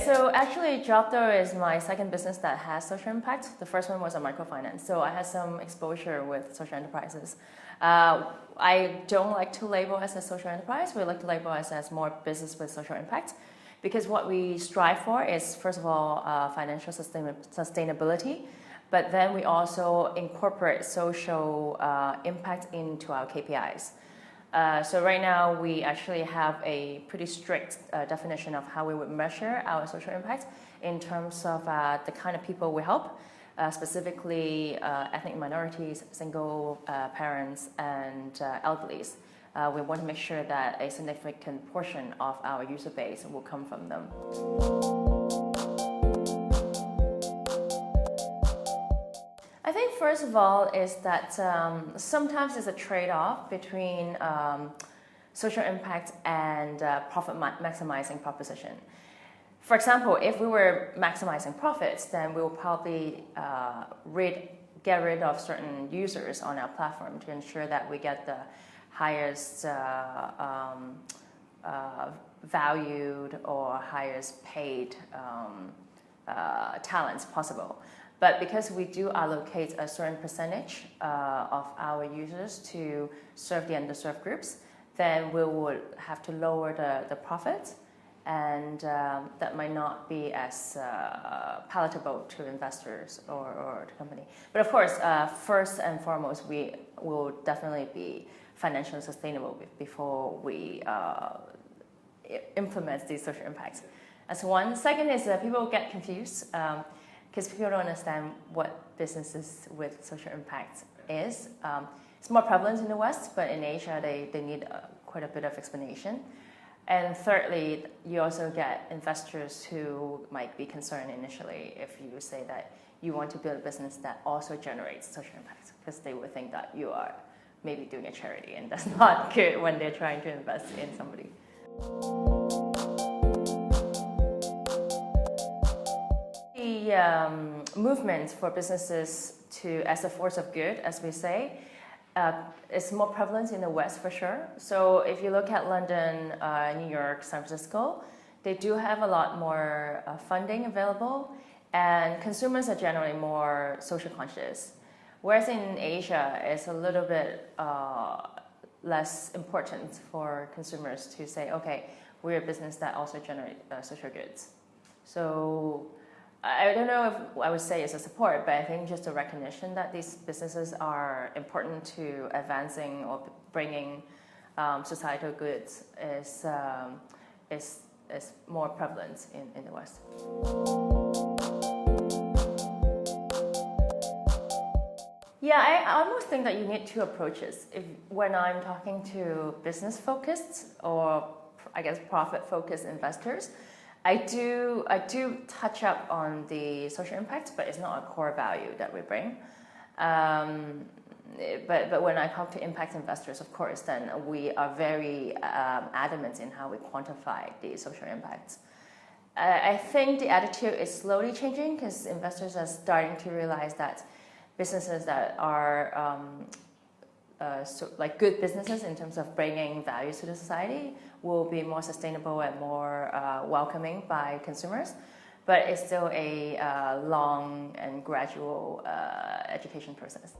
So actually, Jobdoh is my second business that has social impact. The first one was a microfinance, so I had some exposure with social enterprises. I don't like to label as a social enterprise. We like to label us as more business with social impact, because what we strive for is, first of all, financial sustainability, but then we also incorporate social impact into our KPIs. So right now we actually have a pretty strict definition of how we would measure our social impact in terms of the kind of people we help, specifically ethnic minorities, single parents, and elderlies. We want to make sure that a significant portion of our user base will come from them. I think first of all is that sometimes it's a trade-off between social impact and profit maximizing proposition. For example, if we were maximizing profits, then we will probably get rid of certain users on our platform to ensure that we get the highest valued or highest paid talents possible. But because we do allocate a certain percentage of our users to serve the underserved groups, then we would have to lower the profit, and that might not be as palatable to investors or to company. But of course, first and foremost, we will definitely be financially sustainable before we implement these social impacts. That's one. Second is that people get confused. Because people don't understand what businesses with social impact is. It's more prevalent in the West, but in Asia, they need quite a bit of explanation. And thirdly, you also get investors who might be concerned initially if you say that you want to build a business that also generates social impact, because they would think that you are maybe doing a charity, and that's not good when they're trying to invest in somebody. The movement for businesses as a force of good, as we say, is more prevalent in the West for sure. So if you look at London, New York, San Francisco, they do have a lot more funding available, and consumers are generally more social conscious. Whereas in Asia, it's a little bit less important for consumers to say, okay, we're a business that also generates social goods. So I don't know if I would say it's a support, but I think just a recognition that these businesses are important to advancing or bringing societal goods is more prevalent in the West. Yeah, I almost think that you need two approaches. When I'm talking to business-focused or, I guess, profit-focused investors, I do touch up on the social impact, but it's not a core value that we bring. But when I talk to impact investors, of course, then we are very adamant in how we quantify the social impacts. I think the attitude is slowly changing because investors are starting to realize that businesses that are like good businesses in terms of bringing values to the society will be more sustainable and more welcoming by consumers. But it's still a long and gradual education process.